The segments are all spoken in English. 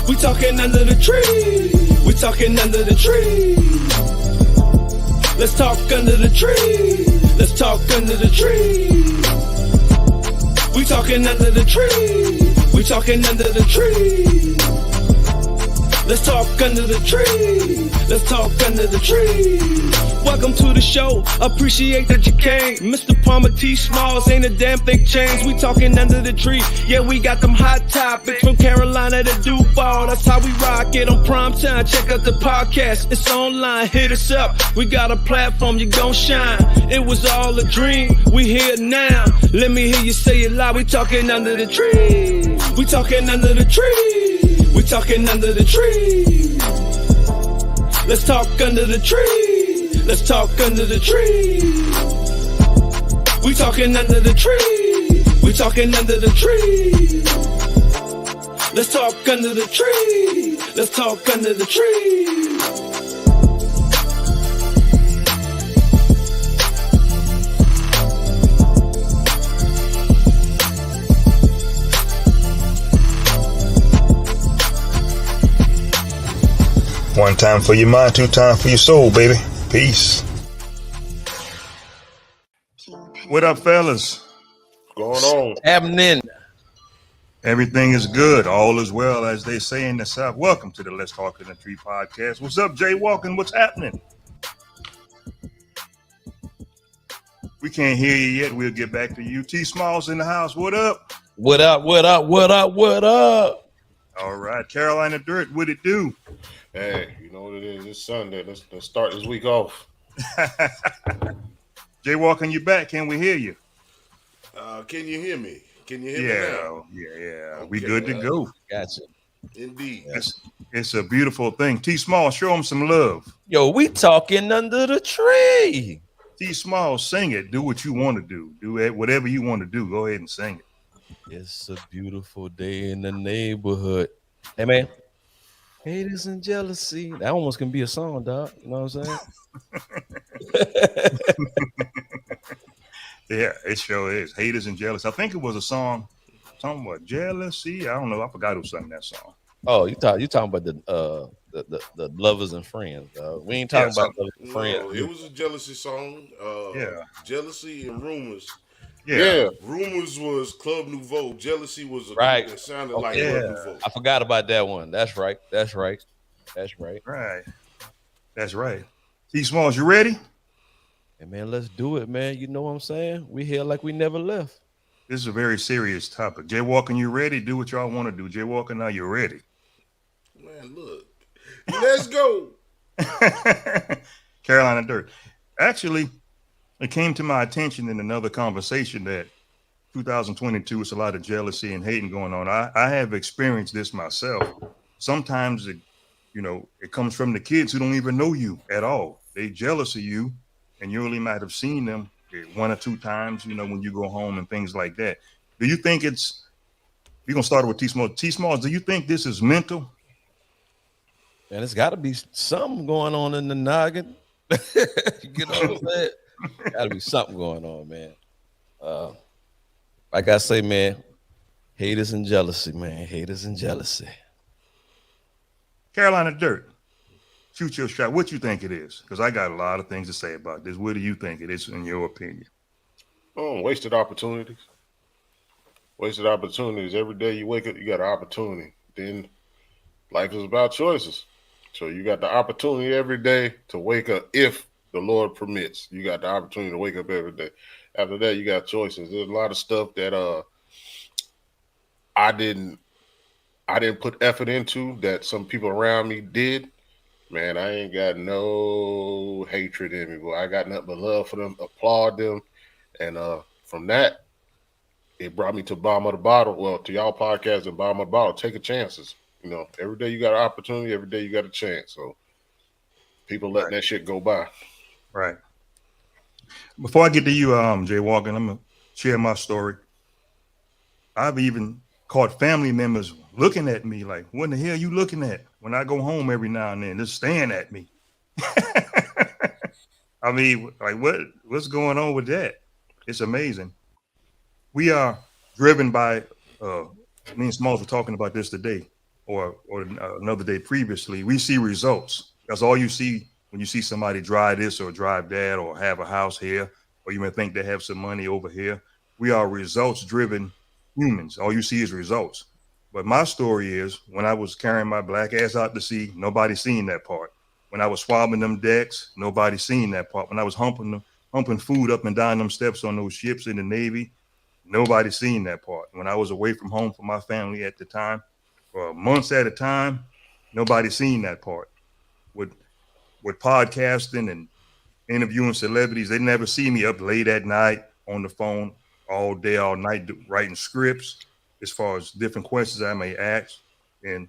We talking under the tree. We talking under the tree. Let's talk under the tree. Let's talk under the tree. We talking under the tree. We talking under the tree. Let's talk under the tree. Let's talk under the tree. Welcome to the show. Appreciate that you came. Mr. Palmer T. Smalls ain't a damn thing changed. We talking under the tree. Yeah, we got them hot topics from Carolina to Duval. That's how we rock it on prime time. Check out the podcast. It's online. Hit us up. We got a platform. You gon' shine. It was all a dream. We here now. Let me hear you say it loud. We talking under the tree. We talking under the tree. We talking under the tree. Let's talk under the tree. Let's talk under the tree. We talking under the tree. We talking under the tree. Let's talk under the tree. Let's talk under the tree. One time for your mind, two times for your soul, baby. Peace. What up, fellas? What's going on? Happening. Everything is good. All is well, as they say in the South. Welcome to the Let's Talk in the Tree podcast. What's up, Jay Walking? What's happening? We can't hear you yet. We'll get back to you. T. Smalls in the house. What up? What up? What up? What up? What up? All right. Carolina Dirt, what it do? Hey, you know what it is? It's Sunday. Let's start this week off. Jay Walking, you back? Can we hear you? Can you hear me? Can you hear me now? Yeah. Okay, We good to go. Gotcha. Indeed. It's a beautiful thing. T. Small, show them some love. Yo, we talking under the tree. T. Small, sing it. Do what you want to do. Do it, whatever you want to do. Go ahead and sing it. It's a beautiful day in the neighborhood. Hey, man. Haters and jealousy. That almost can be a song, dog. You know what I'm saying? Yeah, it sure is. Haters and jealous. I think it was a song, something about jealousy. I don't know. I forgot who sang that song. Oh, you talking about the lovers and friends. We ain't talking about lovers and friends. No, it was a jealousy song. Jealousy and rumors. Yeah. Rumors was Club Nouveau. Jealousy was a Right. group that sounded Okay. like Yeah. Club Nouveau. I forgot about that one. That's right. Right. That's right. T. Smalls, you ready? Hey, man, let's do it, man. You know what I'm saying? We here like we never left. This is a very serious topic. Jay Walking, you ready? Do what y'all want to do. Jay Walking, now you're ready. Man, look. Let's go. Carolina Dirt. Actually, it came to my attention in another conversation that 2022 is a lot of jealousy and hating going on. I have experienced this myself. Sometimes it comes from the kids who don't even know you at all. They jealous of you, and you only might have seen them one or two times, when you go home and things like that. Do you think we're going to start with T. Smalls. T. Smalls, do you think this is mental? And it's got to be something going on in the noggin. You know what I'm saying? Got to be something going on, man. Like I say, man, haters and jealousy, man. Haters and jealousy. Carolina Dirt, shoot your shot. What you think it is? Because I got a lot of things to say about this. What do you think it is, in your opinion? Oh, wasted opportunities. Wasted opportunities. Every day you wake up, you got an opportunity. Then life is about choices. So you got the opportunity every day to wake up if the Lord permits. You got the opportunity to wake up every day. After that, you got choices. There's a lot of stuff that I didn't put effort into that some people around me did. Man, I ain't got no hatred in me, boy. I got nothing but love for them, applaud them. And from that, it brought me to Bottom of the Bottle. Well, to y'all podcast and Bottom of the Bottle, taking chances. Every day you got an opportunity, every day you got a chance. So people letting that shit go by. Right. Before I get to you, Jay Walker, I'm going to share my story. I've even caught family members looking at me like, what the hell are you looking at? When I go home every now and then, just staring at me. I mean, like, what's going on with that? It's amazing. We are driven by, me and Smalls were talking about this today, or another day previously, we see results. That's all you see when you see somebody drive this or drive that or have a house here, or you may think they have some money over here. We are results driven humans. All you see is results. But my story is when I was carrying my black ass out to sea, nobody seen that part. When I was swabbing them decks, nobody seen that part. When I was humping food up and down them steps on those ships in the Navy, nobody seen that part. When I was away from home from my family at the time, for months at a time, nobody seen that part. With podcasting and interviewing celebrities, they never see me up late at night on the phone all day, all night, writing scripts as far as different questions I may ask. And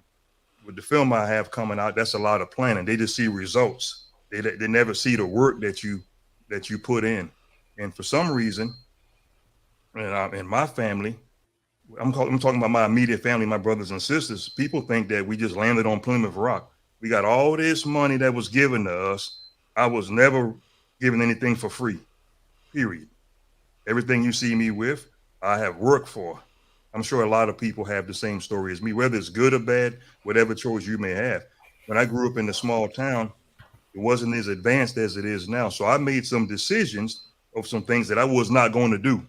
with the film I have coming out, that's a lot of planning. They just see results. They never see the work that you put in. And for some reason, and in my family, I'm talking about my immediate family, my brothers and sisters. People think that we just landed on Plymouth Rock. We got all this money that was given to us. I was never given anything for free, period. Everything you see me with, I have worked for. I'm sure a lot of people have the same story as me, whether it's good or bad, whatever choice you may have. When I grew up in a small town, it wasn't as advanced as it is now. So I made some decisions of some things that I was not going to do.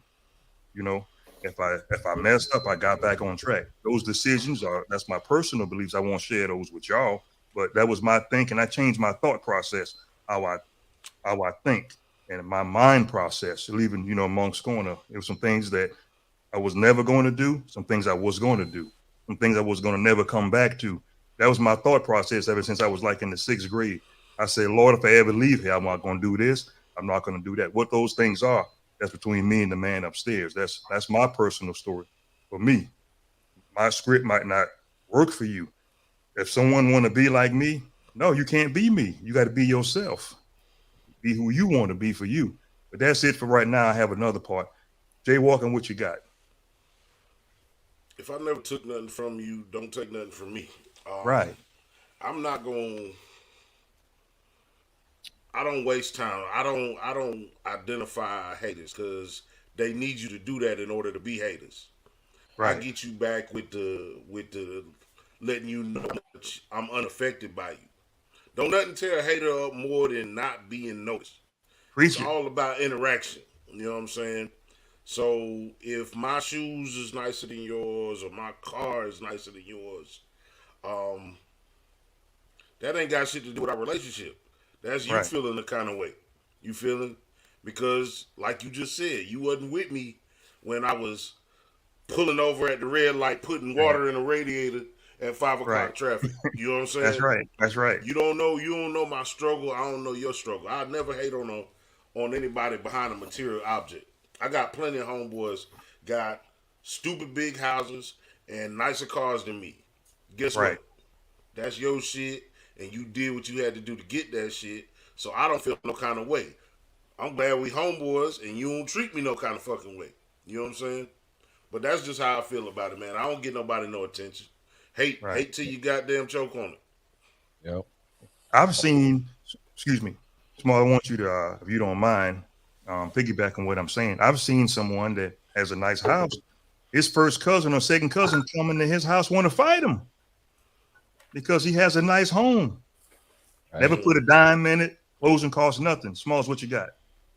You know, if I messed up, I got back on track. Those decisions that's my personal beliefs. I won't share those with y'all, but that was my thinking. I changed my thought process, how I think, and my mind process. Leaving, amongst corner. There were some things that I was never going to do, some things I was going to do, some things I was going to never come back to. That was my thought process ever since I was like in the 6th grade. I said, Lord, if I ever leave here, I'm not going to do this. I'm not going to do that. What those things are, that's between me and the man upstairs. That's my personal story. For me, my script might not work for you. If someone want to be like me, no, you can't be me. You got to be yourself. Be who you want to be for you. But that's it for right now. I have another part. Jay Walker, what you got? If I never took nothing from you, don't take nothing from me. Right. I'm not going. I don't waste time. I don't identify haters because they need you to do that in order to be haters. Right. I get you back with the letting you know I'm unaffected by you. Don't nothing tear a hater up more than not being noticed. Preach It's it. all about interaction. You know what I'm saying? So if my shoes is nicer than yours or my car is nicer than yours, that ain't got shit to do with our relationship. That's you Right. feeling the kind of way. You feeling? Because like you just said, you wasn't with me when I was pulling over at the red light, putting water in the radiator at 5 o'clock Right. traffic. You know what I'm saying? That's right. That's right. You don't know my struggle. I don't know your struggle. I never hate on anybody behind a material object. I got plenty of homeboys got stupid big houses and nicer cars than me. Guess Right. what? That's your shit, and you did what you had to do to get that shit. So I don't feel no kind of way. I'm glad we homeboys, and you don't treat me no kind of fucking way. You know what I'm saying? But that's just how I feel about it, man. I don't get nobody no attention. Hate till you goddamn choke on it. Yep. I've seen, excuse me, Small, I want you to, if you don't mind, piggyback on what I'm saying. I've seen someone that has a nice house. His first cousin or second cousin coming to his house want to fight him because he has a nice home. Right. Never put a dime in it. Closing costs nothing. Smalls, what you got?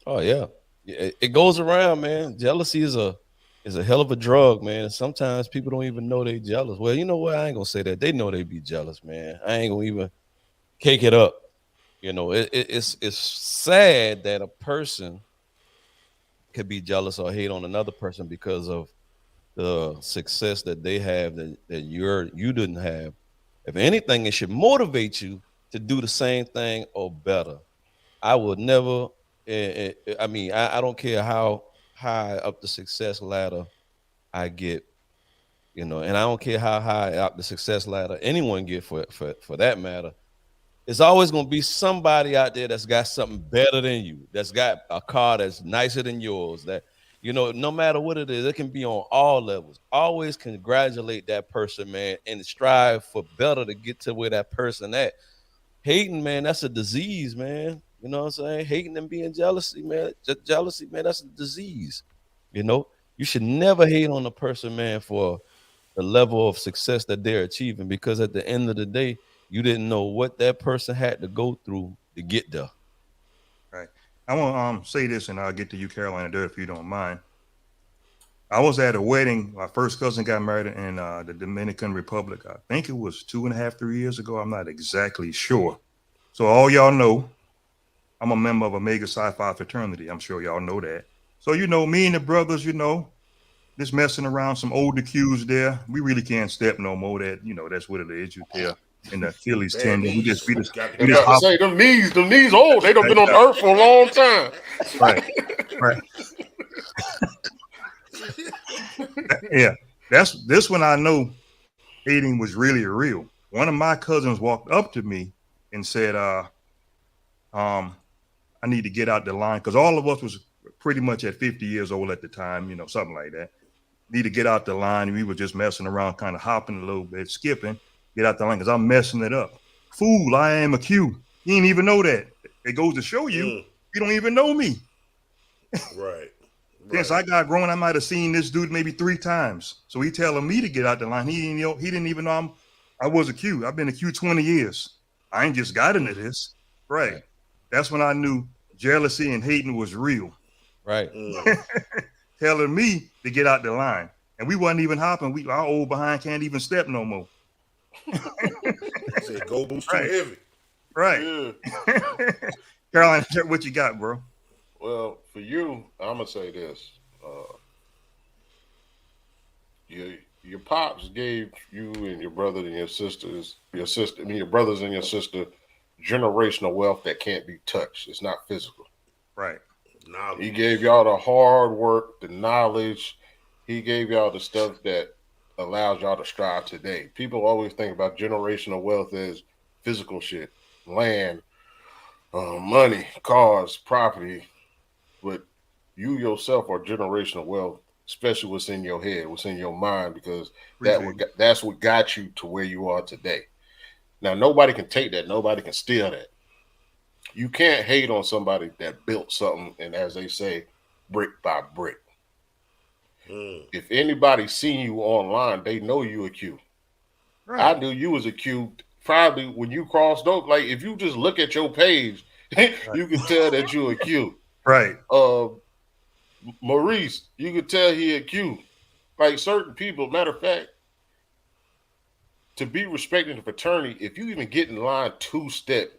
Oh yeah, it goes around, man. Jealousy is a hell of a drug, man. Sometimes people don't even know they jealous. Well, you know what? I ain't gonna say that. They know they be jealous, man. I ain't gonna even cake it up. You know, it's sad that a person could be jealous or hate on another person because of the success that they have that you didn't have. If anything, it should motivate you to do the same thing or better. I would never. I mean, I don't care how high up the success ladder I get, you know, and I don't care how high up the success ladder anyone get for that matter. It's always going to be somebody out there that's got something better than you, that's got a car that's nicer than yours, that, you know, no matter what it is, it can be on all levels. Always congratulate that person, man, and strive for better to get to where that person at. Hating, man, that's a disease, man. You know what I'm saying? Hating and being jealousy, man. Jealousy, man, that's a disease. You know, you should never hate on a person, man, for the level of success that they're achieving, because at the end of the day, you didn't know what that person had to go through to get there. Right. I want to say this, and I'll get to you, Carolina, there if you don't mind. I was at a wedding. My first cousin got married in the Dominican Republic. I think it was 2.5, 3 years ago. I'm not exactly sure. So all y'all know, I'm a member of Omega Psi Phi fraternity. I'm sure y'all know that. So, me and the brothers, just messing around, some older cues there. We really can't step no more. That's what it is. You tell in the Achilles tendon. We just hop. Say them knees old. They done been on earth for a long time. Right. Yeah. This one I know hating was really real. One of my cousins walked up to me and said, I need to get out the line, because all of us was pretty much at 50 years old at the time, something like that. Need to get out the line. We were just messing around, kind of hopping a little bit, skipping, get out the line, because I'm messing it up. Fool, I am a Q. You didn't even know that. It goes to show you, you don't even know me. Right. Since I got grown, I might have seen this dude maybe 3 times. So he telling me to get out the line. He didn't even know I was a Q. I've been a Q 20 years. I ain't just got into this. Right. That's when I knew jealousy and hating was real. Right. Telling me to get out the line. And we wasn't even hopping. Our old behind can't even step no more. I said, go boost too heavy. Right. Yeah. Caroline, what you got, bro? Well, for you, I'm gonna say this. Your pops gave you and your brother and your brothers and your sister, generational wealth that can't be touched. It's not physical. Right. He gave y'all the hard work, the knowledge. He gave y'all the stuff that allows y'all to strive today. People always think about generational wealth as physical shit, land, money, cars, property. But you yourself are generational wealth, especially what's in your head, what's in your mind, because that's what got you to where you are today. Now, nobody can take that. Nobody can steal that. You can't hate on somebody that built something, and as they say, brick by brick. If anybody's seen you online, they know you a Q. Right. I knew you was a Q probably when you crossed over. Like, if you just look at your page, you can tell that you a Q. Right. Maurice, you could tell he a Q. Like certain people, matter of fact, to be respected in the fraternity, if you even get in line 2-step,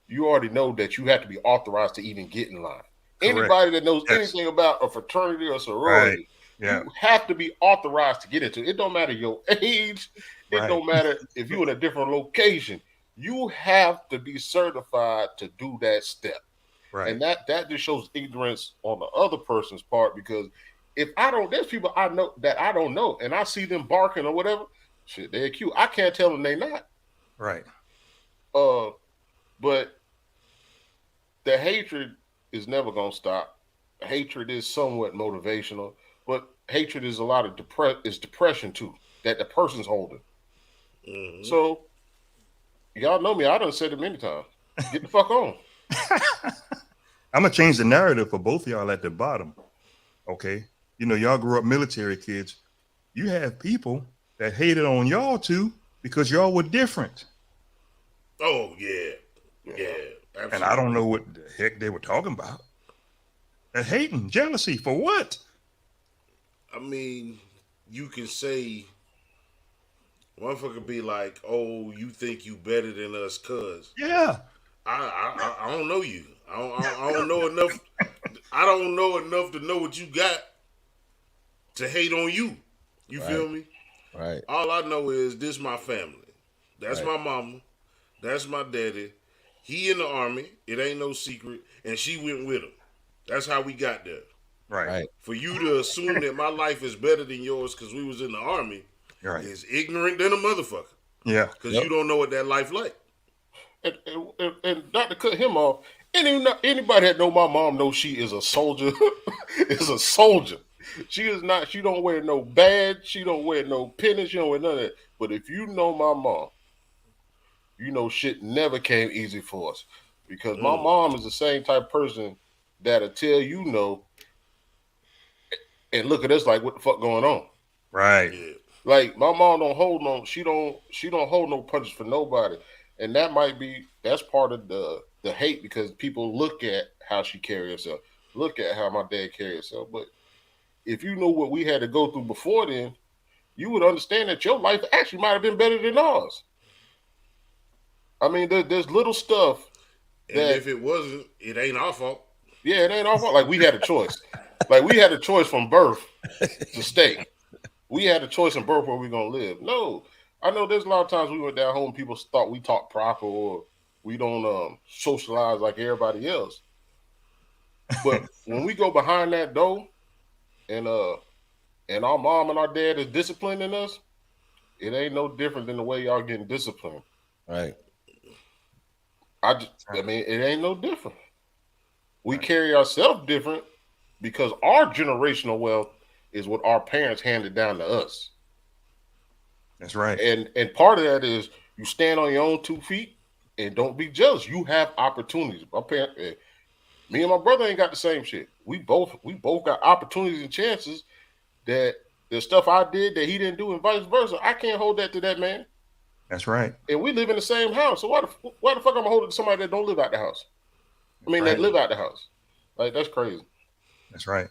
you already know that you have to be authorized to even get in line. Correct. Anybody that knows anything about a fraternity or sorority, you have to be authorized to get into it. It don't matter your age. It don't matter if you're in a different location. You have to be certified to do that step. Right. And that just shows ignorance on the other person's part, because if there's people I know that I don't know, and I see them barking or whatever, shit, they're cute. I can't tell them they not. Right. But the hatred is never gonna stop. Hatred is somewhat motivational, but hatred is a lot of depression too, that the person's holding. Mm-hmm. So y'all know me. I done said it many times. Get the fuck on. I'm gonna change the narrative for both of y'all at the bottom. Okay. Y'all grew up military kids. You have people that hated on y'all too because y'all were different. Oh, yeah. Absolutely. And I don't know what the heck they were talking about. That hating, jealousy, for what? I mean, you can say, motherfucker be like, oh, you think you better than us, cuz. Yeah. I don't know you. I don't know enough. I don't know enough to know what you got to hate on you. You feel me? Right. All I know is this my family. That's my mama. That's my daddy. He in the army. It ain't no secret. And she went with him. That's how we got there. Right. For you to assume that my life is better than yours because we was in the army is ignorant than a motherfucker. Yeah. Because you don't know what that life like. And not to cut him off, anybody that know my mom knows she is a soldier. Is a soldier. She is not. She don't wear no badge. She don't wear no pennant. She don't wear none of that. But if you know my mom, you know shit never came easy for us, because my mom is the same type of person that'll tell you and look at us like, what the fuck going on? Right. Yeah. Like my mom don't hold no, she don't hold no punches for nobody, and that's part of the hate because people look at how she carry herself, look at how my dad carry himself. But if you know what we had to go through before then, you would understand that your life actually might have been better than ours. I mean, there's little stuff And that if it wasn't, it ain't our fault. yeah, it ain't our fault. Like we had a choice, like we had a choice from birth to stay. We had a choice in birth where we're gonna live. No, I know there's a lot of times we went down home, people thought we talk proper or we don't socialize like everybody else. But when we go behind that door and our mom and our dad is disciplining us, it ain't no different than the way y'all getting disciplined. Right. I mean, it ain't no different. We carry ourselves different because our generational wealth is what our parents handed down to us. That's right. And part of that is you stand on your own 2 feet and don't be jealous. You have opportunities. Me and my brother ain't got the same shit. We both got opportunities and chances that the stuff I did that he didn't do and vice versa. I can't hold that to that man. That's right. And we live in the same house. So why the fuck I'm gonna hold it to somebody that don't live out the house? I mean, that live out the house. Like, that's crazy. That's right.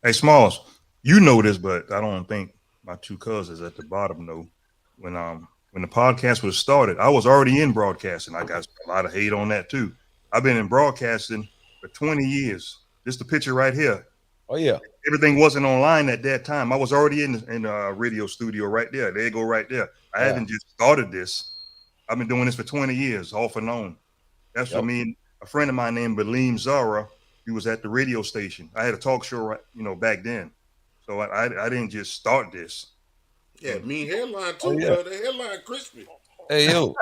Hey, Smalls, you know this, but I don't think my two cousins at the bottom know. When the podcast was started, I was already in broadcasting. I got a lot of hate on that too. I've been in broadcasting for 20 years. Just the picture right here. Oh yeah. Everything wasn't online at that time. I was already in a radio studio right there. There you go, right there. I haven't just started this. I've been doing this for 20 years, off and on. That's for me. A friend of mine named Baleem Zara. He was at the radio station. I had a talk show, back then. So I didn't just start this. Yeah, mean hairline too. The hairline crispy. Hey yo,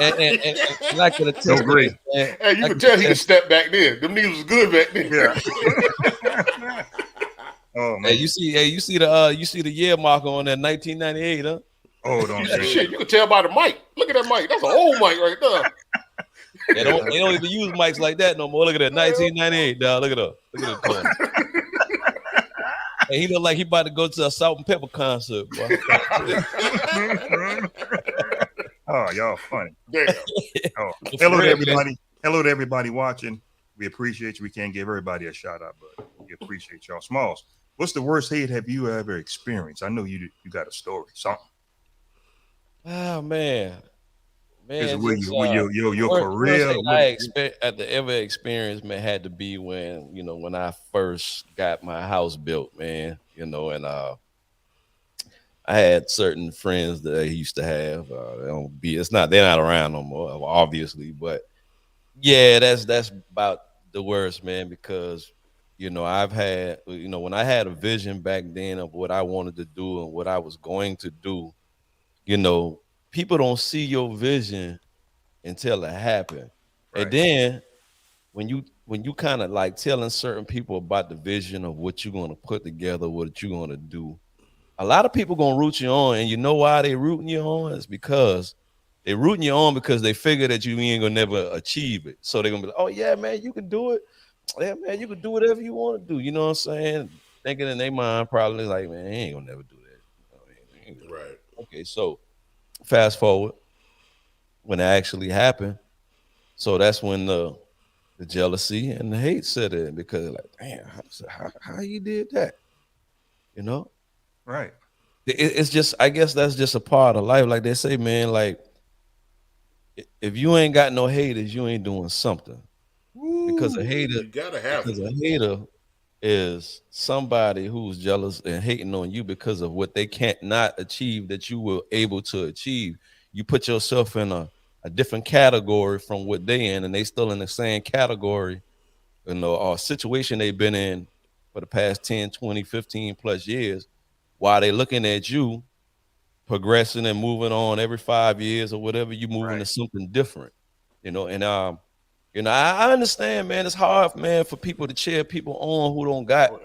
and I could have so great. Hey, you can tell he could step back then. Them niggas was good back then. Yeah. Oh man. Hey, you see the year marker on that 1998, huh? Oh, don't say shit. You can tell by the mic. Look at that mic. That's an old mic right there. They don't even use mics like that no more. Look at that 1998, dog. Look at that. Hey, he look like he about to go to a Salt and Pepper concert, boy. Oh, y'all funny. Damn. Oh. Hello to everybody. Hello to everybody watching. We appreciate you. We can't give everybody a shout out, but we appreciate y'all. Smalls, what's the worst hate have you ever experienced? I know you got a story, something. Oh man. Your career. I ever experienced, man, had to be when I first got my house built, man. And I had certain friends that I used to have. They're not around no more, obviously, but yeah, that's about the worst, man, because I've had, when I had a vision back then of what I wanted to do and what I was going to do, people don't see your vision until it happened. Right. And then when you kind of like telling certain people about the vision of what you're going to put together, what you're going to do, a lot of people going to root you on. And you know why they rooting you on? It's because they rooting you on because they figure that you ain't going to never achieve it. So they're going to be like, oh, yeah, man, you can do it. Yeah, man, you can do whatever you want to do. You know what I'm saying? Thinking in their mind probably like, man, he ain't going to never do that. Right. Okay, so fast forward. When it actually happened, so that's when the jealousy and the hate set in, because like, damn, how you did that, Right? It's just, I guess that's just a part of life. Like they say, man, like if you ain't got no haters, you ain't doing something. Because a hater, you gotta have because a hater is somebody who's jealous and hating on you because of what they can't not achieve that you were able to achieve. You put yourself in a different category from what they in, and they still in the same category, or situation they've been in for the past 10, 20, 15 plus years, while they looking at you progressing and moving on every 5 years or whatever, you moving to something different, and I understand, man, it's hard, man, for people to cheer people on who don't got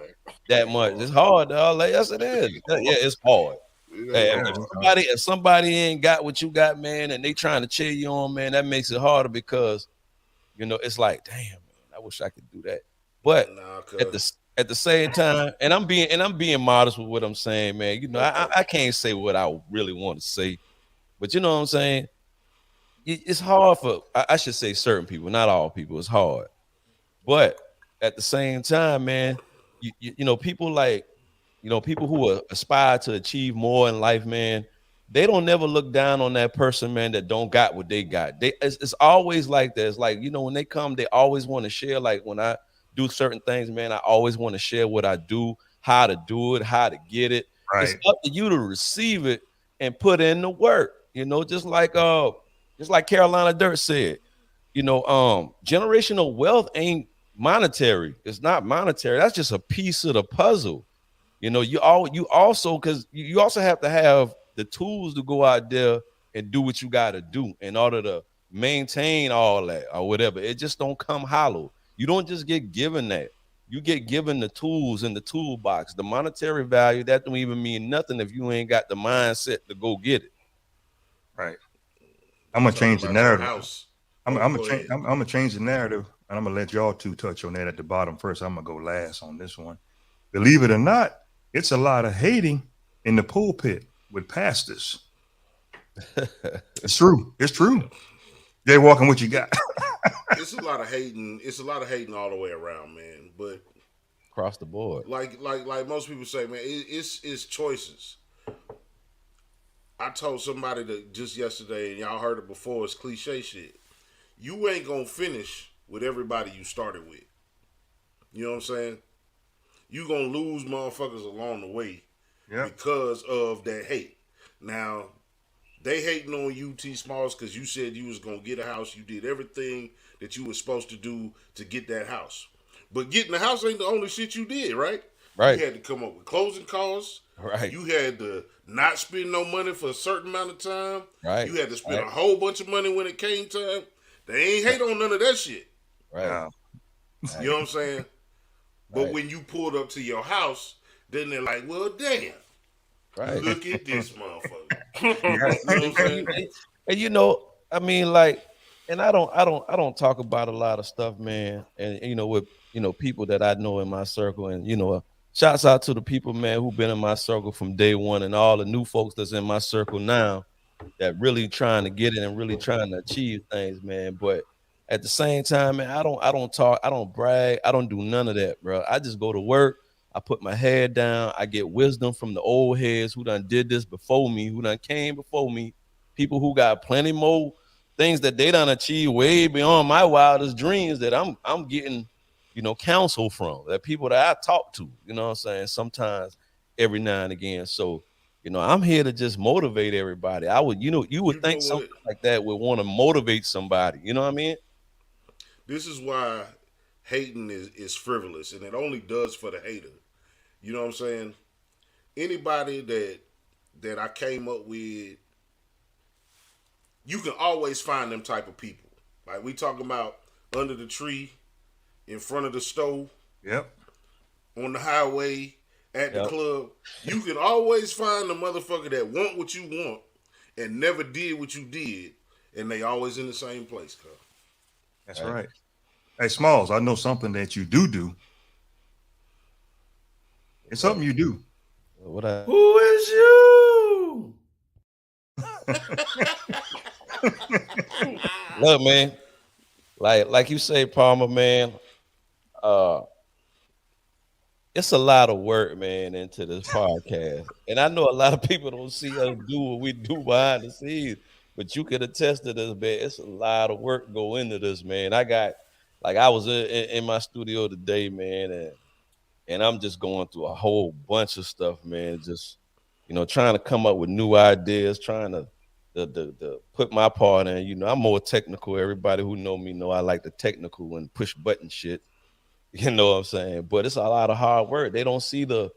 that much. It's hard, dog. Like, yes, it is. Yeah, it's hard. If somebody ain't got what you got, man, and they trying to cheer you on, man, that makes it harder because, it's like, damn, man, I wish I could do that. But at the same time, and I'm being modest with what I'm saying, man. You know, I can't say what I really want to say, but you know what I'm saying. It's hard for I should say certain people, not all people. It's hard, but at the same time, man, you know people like people who aspire to achieve more in life, man. They don't never look down on that person, man, that don't got what they got. It's always like that. It's like, when they come, they always want to share. Like when I do certain things, man, I always want to share what I do, how to do it, how to get it. It's Right. up to you to receive it and put in the work. Just like Carolina Dirt said, generational wealth ain't monetary. It's not monetary. That's just a piece of the puzzle. You also because you also have to have the tools to go out there and do what you got to do in order to maintain all that or whatever. It just don't come hollow. You don't just get given that. You get given the tools in the toolbox. The monetary value, that don't even mean nothing if you ain't got the mindset to go get it. Right. I'm gonna change the Talking about your narrative. house. I'm Oh, gonna go change. ahead. I'm gonna change the narrative, and I'm gonna let y'all two touch on that at the bottom first. I'm gonna go last on this one. Believe it or not, it's a lot of hating in the pulpit with pastors. It's true. It's true. Jay Walking, what you got? It's a lot of hating. It's a lot of hating all the way around, man. But Across the board. like most people say, man, it's choices. I told somebody that just yesterday, and y'all heard it before. It's cliche shit. You ain't gonna finish with everybody you started with. You know what I'm saying? You gonna lose motherfuckers along the way Yeah. because of that hate. Now, they hating on you, T Smalls, because you said you was gonna get a house. You did everything that you was supposed to do to get that house. But getting the house ain't the only shit you did, right? Right. You had to come up with closing costs. Right. You had to not spend no money for a certain amount of time. Right. You had to spend Right. a whole bunch of money when it came time. They ain't hate on none of that shit. Right. You know what I'm saying? But Right. when you pulled up to your house, then they're like, well, damn. Right. Look at this motherfucker. Yeah. You know what I'm saying? And I mean, like, and I don't talk about a lot of stuff, man. And with people that I know in my circle, and shouts out to the people, man, who've been in my circle from day one, and all the new folks that's in my circle now that really trying to get it and really trying to achieve things, man. But at the same time, man, I don't talk, I don't brag, I don't do none of that, bro. I just go to work. I put my head down. I get wisdom from the old heads who done did this before me, who done came before me, people who got plenty more things that they done achieve way beyond my wildest dreams that I'm getting, counsel from, that people that I talk to, you know what I'm saying, sometimes every now and again. So, I'm here to just motivate everybody. I would, you would You know think something what? like that would want to motivate somebody. You know what I mean? This is why hating is frivolous, and it only does for the hater. You know what I'm saying? Anybody that I came up with, you can always find them type of people. Like we talking about under the tree, in front of the stove, Yep. on the highway, at the Yep. club. You can always find the motherfucker that want what you want and never did what you did, and they always in the same place, cuz. That's right. Hey, Smalls, I know something that you do. It's something you do. What I Who is you? look, man, like you say, Palmer, man, it's a lot of work, man, into this podcast. And I know a lot of people don't see us do what we do behind the scenes, but you can attest to this, man. It's a lot of work go into this, man. I was in my studio today, man, and I'm just going through a whole bunch of stuff, man. Just trying to come up with new ideas, trying to put my part in. I'm more technical. Everybody who know me know I like the technical and push button shit. You know what I'm saying? But it's a lot of hard work. They don't see the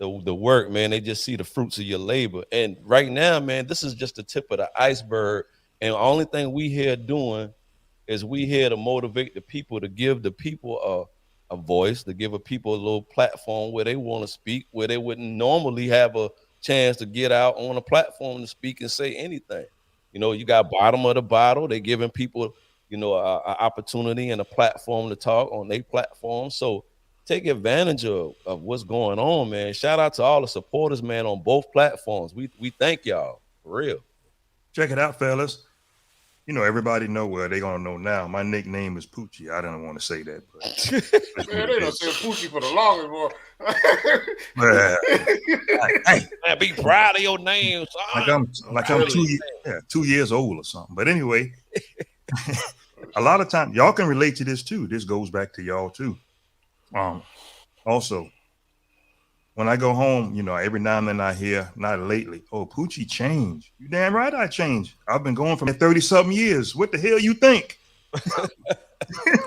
work, man. They just see the fruits of your labor. And right now, man, this is just the tip of the iceberg. And the only thing we here doing is we here to motivate the people, to give the people a voice, to give a people a little platform where they want to speak, where they wouldn't normally have a chance to get out on a platform to speak and say anything. You got bottom of the bottle. They giving people, a opportunity and a platform to talk on their platform. So take advantage of what's going on, man. Shout out to all the supporters, man, on both platforms. We thank y'all for real. Check it out, fellas. You know, everybody know where they gonna know now. My nickname is Poochie. I don't want to say that, but Man, they done said Poochie for the longest, boy. hey, Man, be proud of your name, son. like I'm 2 years old or something. But anyway, a lot of times y'all can relate to this too. This goes back to y'all too. Also, when I go home, you know, every now and then I hear, not lately, oh, Poochie changed. You damn right I changed. I've been going for 30-something years. What the hell you think?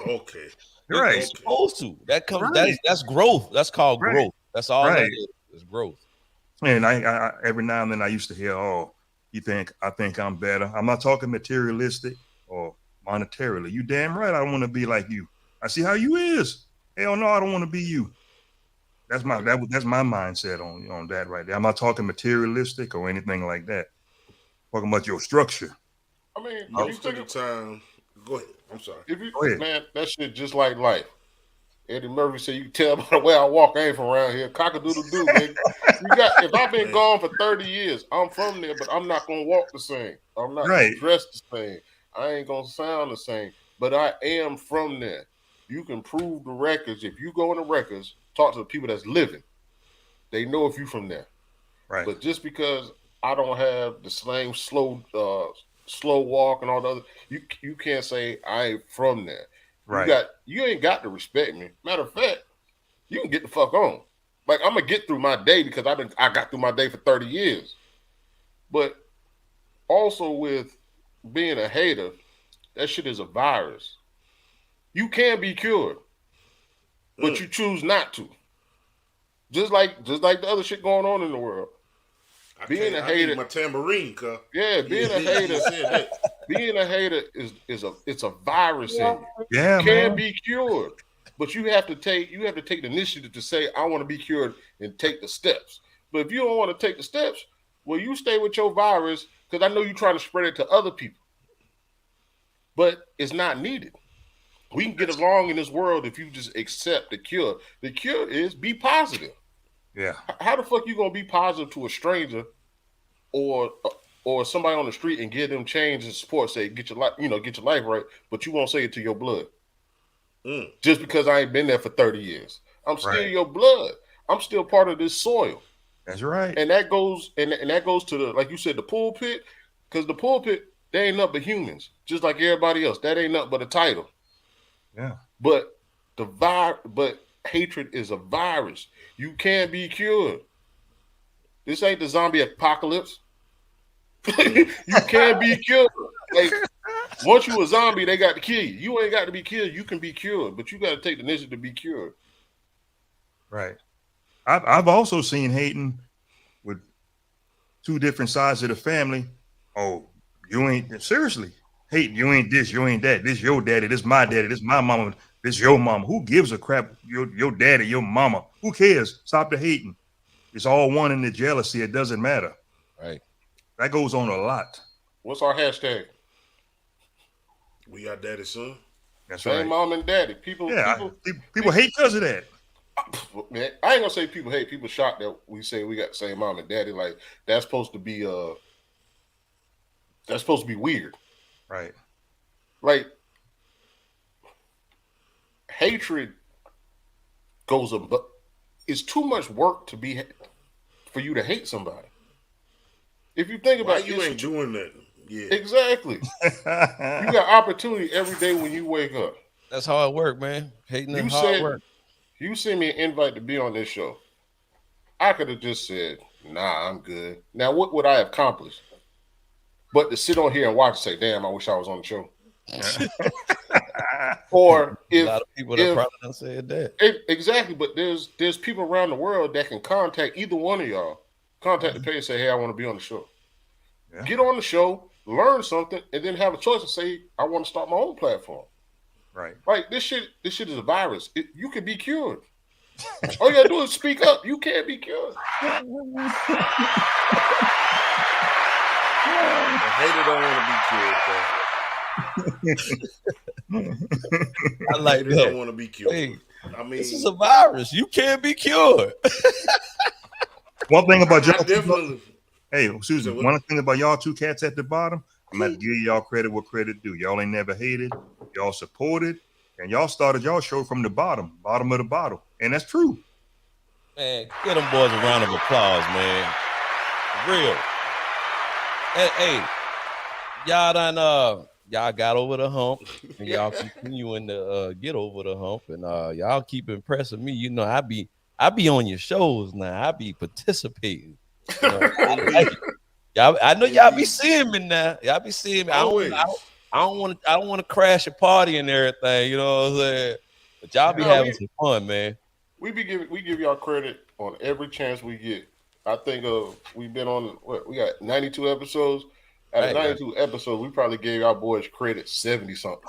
Okay. Right. You're supposed to. That comes. Right. That's growth. That's called growth. That's all that is. It's growth. And I every now and then I used to hear, oh, I think I'm better. I'm not talking materialistic or monetarily. You damn right I don't want to be like you. I see how you is. Hell no, I don't want to be you. That's my mindset on that right there. I'm not talking materialistic or anything like that. Talking about your structure. I mean, Most of the time, go ahead. I'm sorry. Man, that shit just like life. Eddie Murphy said, "You can tell by the way I walk, I ain't from around here. Cock-a-doodle-doo, baby. If I've been gone for 30 years, I'm from there, but I'm not gonna walk the same. I'm not gonna dress the same. I ain't gonna sound the same. But I am from there. You can prove the records. If you go in the records, talk to the people that's living. They know if you from there. Right. But just because I don't have the same slow walk and all the other, you can't say I ain't from there. Right. You ain't got to respect me. Matter of fact, you can get the fuck on. Like, I'm gonna get through my day because I got through my day for 30 years. But also with being a hater, that shit is a virus. You can be cured, but you choose not to. Just like the other shit going on in the world. Being a hater, my tambourine, cuz. Yeah, being a hater. Being a hater is a virus in you. Yeah, you can be cured, but you have to take the initiative to say, I want to be cured and take the steps. But if you don't want to take the steps, well, you stay with your virus because I know you're trying to spread it to other people. But it's not needed. We can get along in this world if you just accept the cure. The cure is be positive. Yeah. How the fuck you gonna be positive to a stranger or somebody on the street and give them change and support? Say get your life right, but you won't say it to your blood. Just because I ain't been there for 30 years, I'm still your blood. I'm still part of this soil. That's right. And that goes to the, like you said, the pulpit, because the pulpit, they ain't nothing but humans, just like everybody else. That ain't nothing but a title. Yeah. But hatred is a virus. You can't be cured. This ain't the zombie apocalypse. You can't be cured. Like, once you a zombie, they got to kill you. You ain't got to be killed. You can be cured, but you got to take the initiative to be cured. Right. I've also seen hating with two different sides of the family. Oh, you ain't seriously. Hating, you ain't this, you ain't that. This your daddy, this my daddy, this my mama, this your mama. Who gives a crap? Your daddy, your mama. Who cares? Stop the hating. It's all one in the jealousy. It doesn't matter. Right. That goes on a lot. What's our hashtag? We got daddy, son. That's Same right. mom and daddy. People hate because of that. Man, I ain't gonna say people hate. People shocked that we say we got the same mom and daddy. Like, that's supposed to be weird. Right. Like, hatred goes up, but it's too much work for you to hate somebody. If you think about it, you ain't doing that. Yeah, exactly. You got opportunity every day when you wake up. That's hard work, man. Hating is hard work. You send me an invite to be on this show. I could have just said, "Nah, I'm good." Now, what would I have accomplished? But to sit on here and watch and say, "Damn, I wish I was on the show." Or if a lot of people that probably don't say that. Exactly, but there's people around the world that can contact either one of y'all. Contact the page and say, "Hey, I want to be on the show." Yeah. Get on the show, learn something, and then have a choice to say, "I want to start my own platform." Right. Like, this shit is a virus. You can be cured. All you gotta do is speak up. You can't be cured. The hater don't want to be cured, bro. I like that. Don't want to be cured. Hey, I mean, this is a virus. You can't be cured. One thing about I y'all, definitely. hey, Susan, So what? one thing about y'all two cats at the bottom, I'm going to give y'all credit what credit due. Y'all ain't never hated. Y'all supported. And y'all started y'all show from the bottom of the bottle. And that's true. Man, give them boys a round of applause, man. Real. Hey, y'all done y'all got over the hump, and y'all continuing to get over the hump, and y'all keep impressing me. You know, I be on your shows now. I be participating. You know, y'all, I know y'all be seeing me now. Y'all be seeing me. Always. I don't want to crash a party and everything. You know what I'm saying? But y'all be having some fun, man. We give y'all credit on every chance we get. I think we've been on we got 92 episodes. Out of 92 episodes, we probably gave our boys credit 70 something.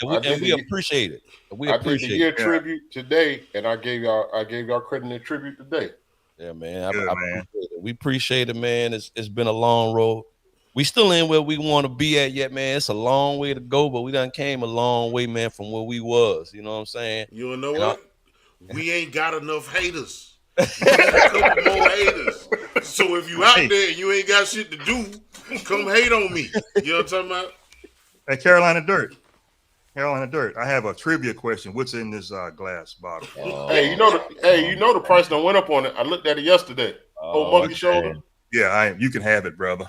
We appreciate it. I did the year tribute today, and I gave y'all credit in the tribute today. Yeah, man. I appreciate it. We appreciate it, man. It's been a long road. We still ain't where we want to be at yet, man. It's a long way to go, but we done came a long way, man, from where we was. You know what I'm saying? You know what? We ain't got enough haters. We need a couple more haters. So if you out there and you ain't got shit to do, come hate on me. You know what I'm talking about? Hey, Carolina Dirt, I have a trivia question. What's in this glass bottle? Hey, you know the price done went up on it. I looked at it yesterday. Monkey shoulder. Yeah, you can have it, brother.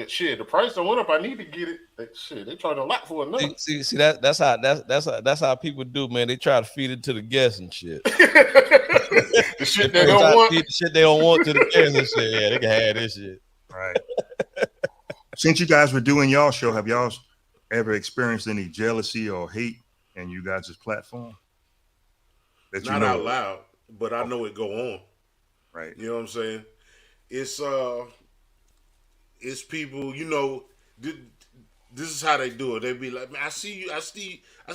Shit, the price done went up. I need to get it. They charge a lot for it now. See that's how people do, man. They try to feed it to the guests and shit. The shit they don't want. The shit they don't want to the guests and shit. Yeah, they can have this shit. Right. Since you guys were doing y'all show, have y'all ever experienced any jealousy or hate in you guys' platform? Not out loud, but I know it go on. Right. You know what I'm saying? It's people, you know, this is how they do it. They be like, man, I see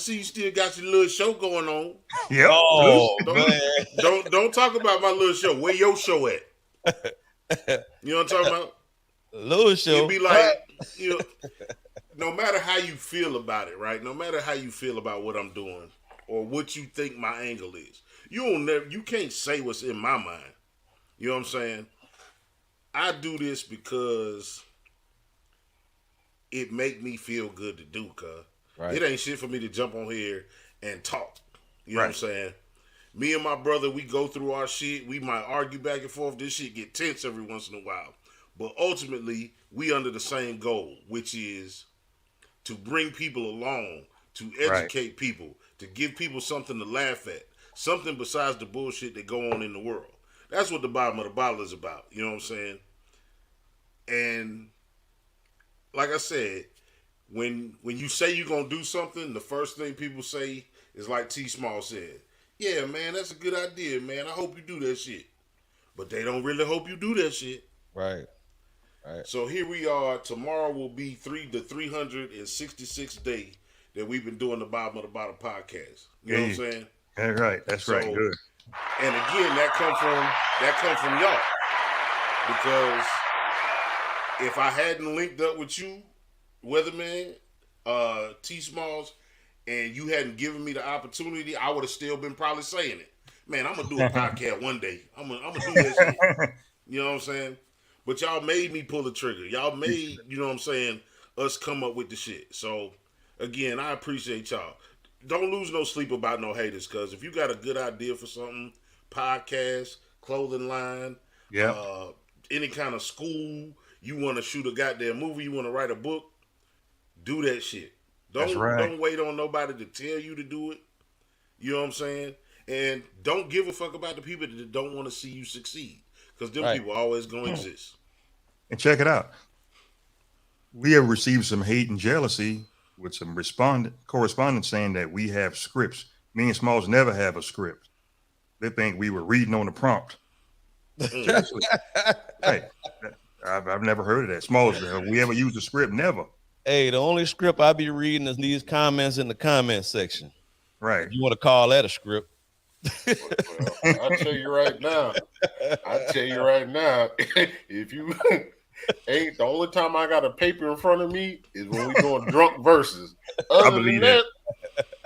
you still got your little show going on. Yeah. Don't talk about my little show. Where your show at? You know what I'm talking about? Little show. It'd be like, you know, no matter how you feel about it, right? No matter how you feel about what I'm doing or what you think my angle is, you can't say what's in my mind. You know what I'm saying? I do this because it make me feel good to do, cuz. Right. It ain't shit for me to jump on here and talk. You know what I'm saying? Me and my brother, we go through our shit. We might argue back and forth. This shit get tense every once in a while. But ultimately, we under the same goal, which is to bring people along, to educate people, to give people something to laugh at, something besides the bullshit that go on in the world. That's what the bottom of the bottle is about. You know what I'm saying? And like I said, when you say you're going to do something, the first thing people say is like T Small said, yeah, man, that's a good idea, man. I hope you do that shit. But they don't really hope you do that shit. Right. So here we are. Tomorrow will be the 366th day that we've been doing the Bottom of the Bottle podcast. You know what I'm saying? That's right. That's right. Good. And again, that come from y'all. Because if I hadn't linked up with you, Weatherman, T Smalls, and you hadn't given me the opportunity, I would have still been probably saying it. Man, I'm gonna do a podcast one day. I'm gonna do this shit. You know what I'm saying? But y'all made me pull the trigger. Y'all made, you know what I'm saying, us come up with the shit. So again, I appreciate y'all. Don't lose no sleep about no haters, cuz if you got a good idea for something, podcast, clothing line, any kind of school, you want to shoot a goddamn movie, you want to write a book, do that shit. Don't wait on nobody to tell you to do it. You know what I'm saying? And don't give a fuck about the people that don't want to see you succeed, because them people are always going to exist. And check it out. We have received some hate and jealousy with some correspondents saying that we have scripts. Me and Smalls never have a script. They think we were reading on the prompt. Hey, I've never heard of that. Smalls, have we ever used a script? Never. Hey, the only script I be reading is these comments in the comment section. Right. You want to call that a script? Well, I'll tell you right now. If you ain't, the only time I got a paper in front of me is when we doing drunk verses. Other than that,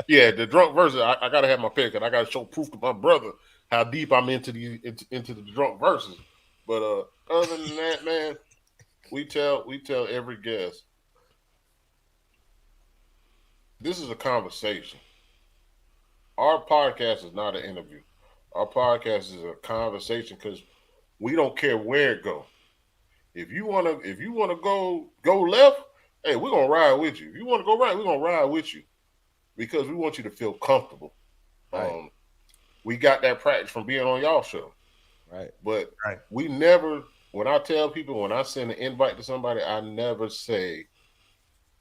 Yeah, the drunk verses. I gotta have my pick, and I gotta show proof to my brother how deep I'm into the drunk verses. But other than that, man, we tell every guest this is a conversation. Our podcast is not an interview. Our podcast is a conversation because we don't care where it go. If you wanna go left, hey, we're gonna ride with you. If you wanna go right, we're gonna ride with you because we want you to feel comfortable. Right. We got that practice from being on y'all show. Right. But Right. we never, when I tell people, when I send an invite to somebody, I never say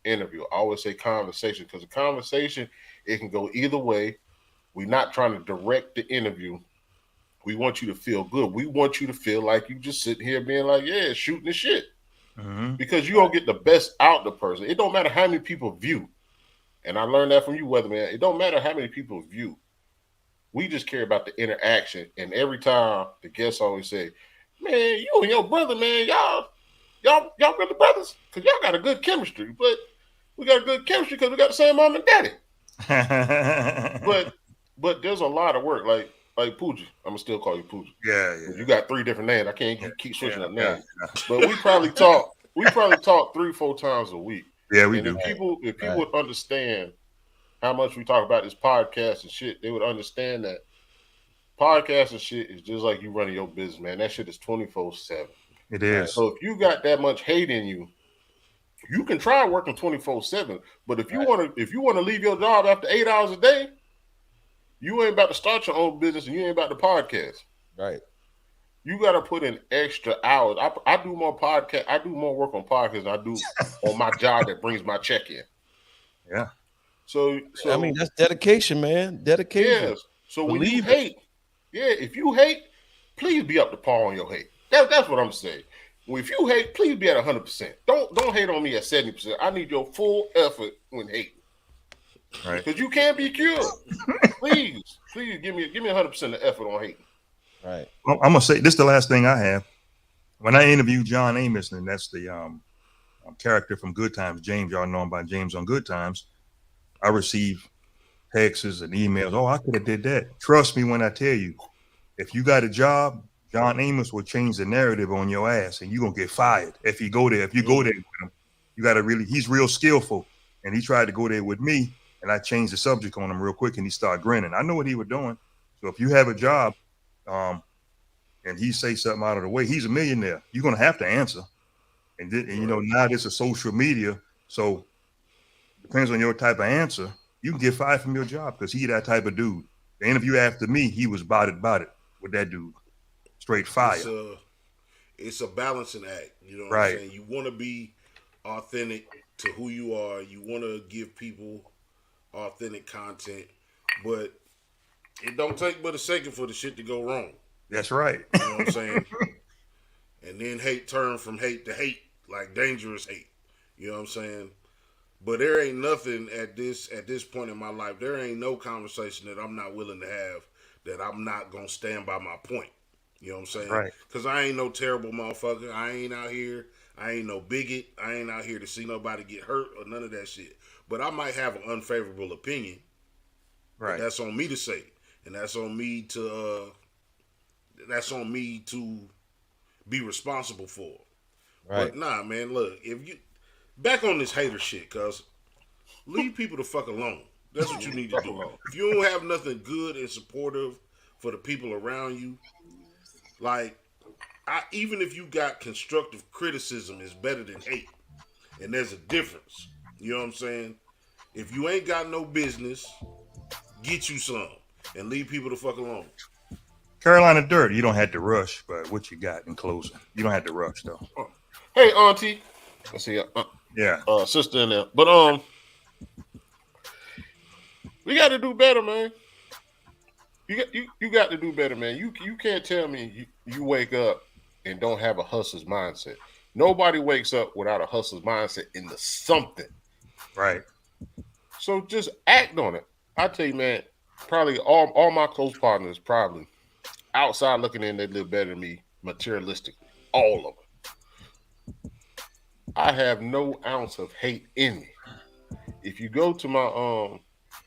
interview. I always say conversation because a conversation, it can go either way. We're not trying to direct the interview. We want you to feel good. We want you to feel like you just sitting here being like, yeah, shooting the shit. Mm-hmm. Because you're going to get the best out the person. It don't matter how many people view. And I learned that from you, Weatherman. It don't matter how many people view. We just care about the interaction. And every time the guests always say, man, you and your brother, man, y'all really brothers? Because y'all got a good chemistry. But we got a good chemistry because we got the same mom and daddy. But there's a lot of work. Like Pooja. I'm going to still call you Pooja. Yeah. You got 3 different names. I can't keep switching up names. Yeah. But we probably talk 3-4 times a week. Yeah, we And do. if people would understand how much we talk about this podcast and shit, they would understand that podcast and shit is just like you running your business, man. That shit is 24/7. It is. So if you got that much hate in you, you can try working 24/7. But if you want to leave your job after 8 hours a day, you ain't about to start your own business and you ain't about to podcast. Right. You got to put in extra hours. I do more podcast. I do more work on podcasts than I do on my job that brings my check in. Yeah. So I mean, that's dedication, man. Dedication. Yes. So when you hate, if you hate, please be up to par on your hate. That's what I'm saying. Well, if you hate, please be at 100%. Don't hate on me at 70%. I need your full effort when hating. Right. Because you can't be cured. please give me 100% of effort on hating. Right. Well, I'm gonna say this is the last thing I have. When I interviewed John Amos, and that's the character from Good Times, James, y'all know him by James on Good Times. I received texts and emails. Oh, I could have did that. Trust me when I tell you, if you got a job, John Amos will change the narrative on your ass, and you're gonna get fired if you go there. If you go there with him, you gotta he's real skillful, and he tried to go there with me, and I changed the subject on him real quick, and he started grinning. I know what he was doing. So if you have a job, and he say something out of the way, he's a millionaire. You're gonna have to answer, and now this is social media, so depends on your type of answer. You can get fired from your job because he that type of dude. The interview after me, he was about it with that dude. Straight fire. It's a balancing act. You know what Right. I'm saying? You want to be authentic to who you are. You want to give people authentic content, but it don't take but a second for the shit to go wrong. That's right. You know what I'm saying? And then hate turn from hate to hate, like dangerous hate. You know what I'm saying? But there ain't nothing at this point in my life. There ain't no conversation that I'm not willing to have that I'm not gonna stand by my point. You know what I'm saying? Right. Because I ain't no terrible motherfucker. I ain't out here. I ain't no bigot. I ain't out here to see nobody get hurt or none of that shit. But I might have an unfavorable opinion. Right. That's on me to say, and that's on me to be responsible for. Right. But nah, man, look, if you back on this hater shit, cuz leave people the fuck alone. That's what you need to do. If you don't have nothing good and supportive for the people around you, like even if you got constructive criticism, is better than hate. And there's a difference. You know what I'm saying? If you ain't got no business, get you some and leave people the fuck alone. Carolina Dirt, you don't have to rush, but what you got in closing? You don't have to rush though. Hey, Auntie. I see Yeah. sister in there. But we got to do better, man. You got to do better, man. You can't tell me you wake up and don't have a hustler's mindset. Nobody wakes up without a hustler's mindset into something. Right. So just act on it. I tell you, man, probably all my close partners probably outside looking in, they live better than me materialistically. All of them. I have no ounce of hate in me. If you go to my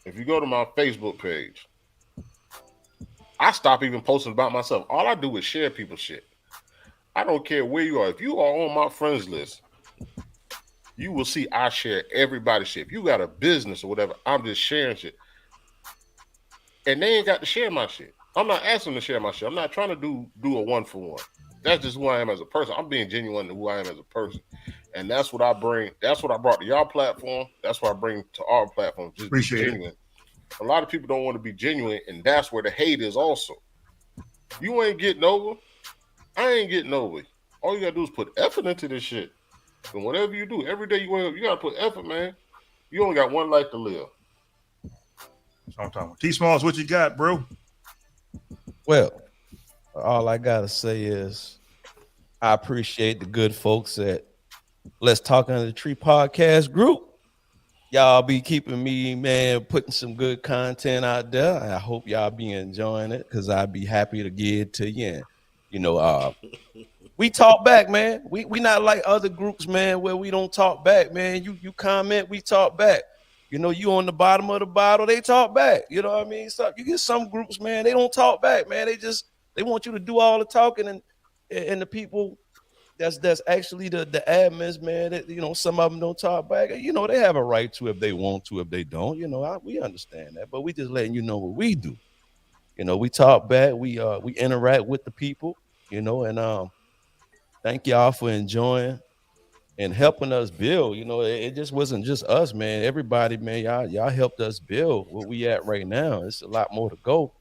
If you go to my Facebook page, I stop even posting about myself. All I do is share people's shit. I don't care where you are. If you are on my friends list, you will see I share everybody's shit. If you got a business or whatever, I'm just sharing shit. And they ain't got to share my shit. I'm not asking them to share my shit. I'm not trying to do a one for one. That's just who I am as a person. I'm being genuine to who I am as a person. And that's what I bring. That's what I brought to y'all platform. That's what I bring to our platform. Just Appreciate be genuine. A lot of people don't want to be genuine, and that's where the hate is also. You ain't getting over. I ain't getting over. All you gotta do is put effort into this shit. And whatever you do, every day you wake up, you gotta put effort, man. You only got one life to live. That's what I'm talking about. T Smalls, what you got, bro? Well, all I gotta say is I appreciate the good folks at Let's Talk Under the Tree podcast group. Y'all be keeping me, man, putting some good content out there. I hope y'all be enjoying it because I'd be happy to give it to you. And, we talk back, man. We not like other groups, man, where we don't talk back, man. You comment, we talk back. You on the bottom of the bottle, they talk back. You know what I mean? So you get some groups, man, they don't talk back, man. They want you to do all the talking, and the people that's actually the admins, man. That, some of them don't talk back. They have a right to if they want to. If they don't, we understand that. But we just letting you know what we do. We talk back. We interact with the people. And thank y'all for enjoying and helping us build. It just wasn't just us, man. Everybody, man, y'all helped us build what we at right now. It's a lot more to go,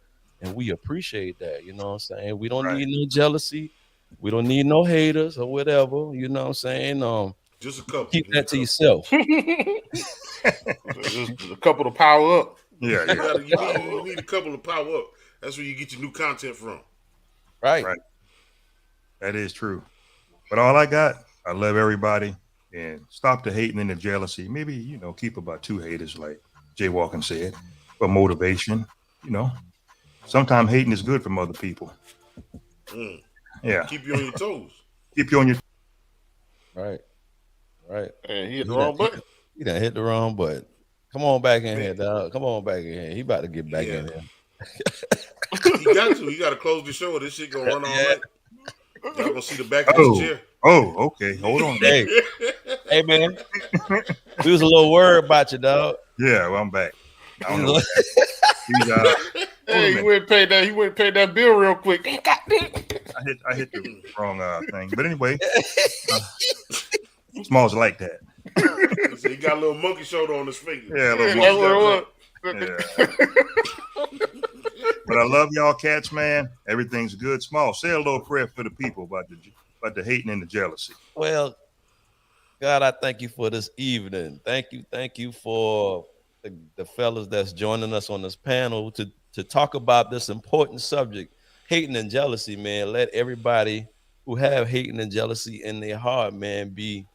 and we appreciate that. You know what I'm saying? We don't need no jealousy. We don't need no haters or whatever. You know what I'm saying? Just a couple. Keep that to yourself. Just a couple to power up. Yeah. You need a couple to power up. That's where you get your new content from. Right. That is true. But all I got, I love everybody, and stop the hating and the jealousy. Maybe, keep about 2 haters, like Jay Walken said, for motivation. Sometimes hating is good from other people. Yeah. Keep you on your toes. Keep you on your. Right. And he hit the wrong button. He done hit the wrong button. Come on back in here, dog. Come on back in here. He about to get back in here. He got to. He got to close the show. This shit gonna run all night. Y'all gonna see the back of his chair. Oh, okay. Hold on. Hey, man. We was a little worried about you, dog. Yeah, well, I'm back. I don't know. Hey, he went and paid that bill real quick. I hit the wrong thing. But anyway, Smalls like that. So he got a little monkey shoulder on his finger. Yeah, That's what it was. Yeah. But I love y'all cats, man. Everything's good. Small, say a little prayer for the people about the hating and the jealousy. Well, God, I thank you for this evening. Thank you for the fellas that's joining us on this panel to talk about this important subject, hating and jealousy, man. Let everybody who have hating and jealousy in their heart, man, be,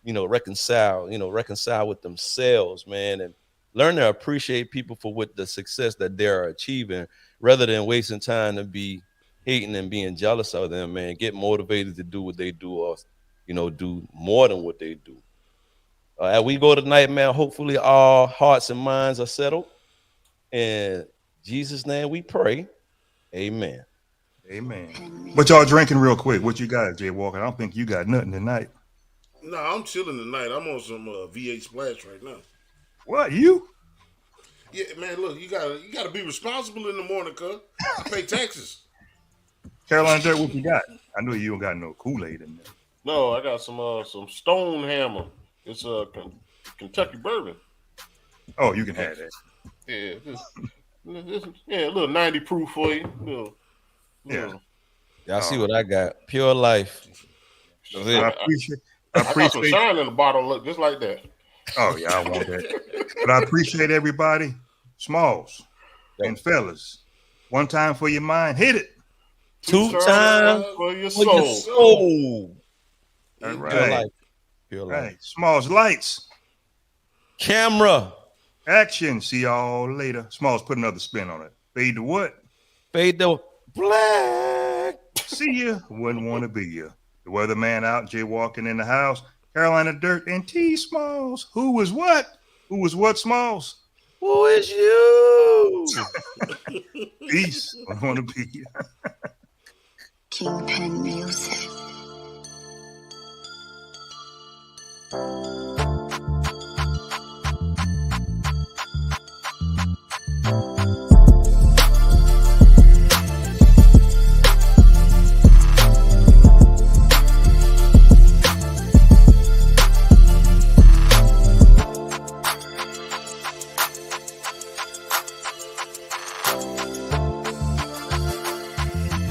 reconcile with themselves, man, and learn to appreciate people for what the success that they're achieving, rather than wasting time to be hating and being jealous of them, man. Get motivated to do what they do, or do more than what they do. As we go tonight, man, hopefully all hearts and minds are settled. In Jesus' name we pray. Amen. Amen. What y'all drinking real quick? What you got, Jay Walker? I don't think you got nothing tonight. No, I'm chilling tonight. I'm on some V8 Splash right now. What, you? Yeah, man, look, you gotta be responsible in the morning, cuz. I pay taxes. Carolina Dirt, what you got? I know you don't got no Kool-Aid in there. No, I got some Stone Hammer. It's a Kentucky bourbon. Oh, you can have that. Yeah, a little 90 proof for you. Y'all see what I got? Pure Life. I got some shine in the bottle, look just like that. Oh yeah, I want that. But I appreciate everybody. Smalls and fellas. One time for your mind, hit it. Two times for your soul. All right. Pure Life. Pure Life. Right. Smalls, lights. Camera. Action. See y'all later. Smalls, put another spin on it. Fade to what? Fade to black. See ya. Wouldn't want to be ya. The weatherman out, Jay walking in the house. Carolina Dirt and T Smalls. Who was what? Who was what, Smalls? Who is you? Peace. I want to be. Kingpin Music.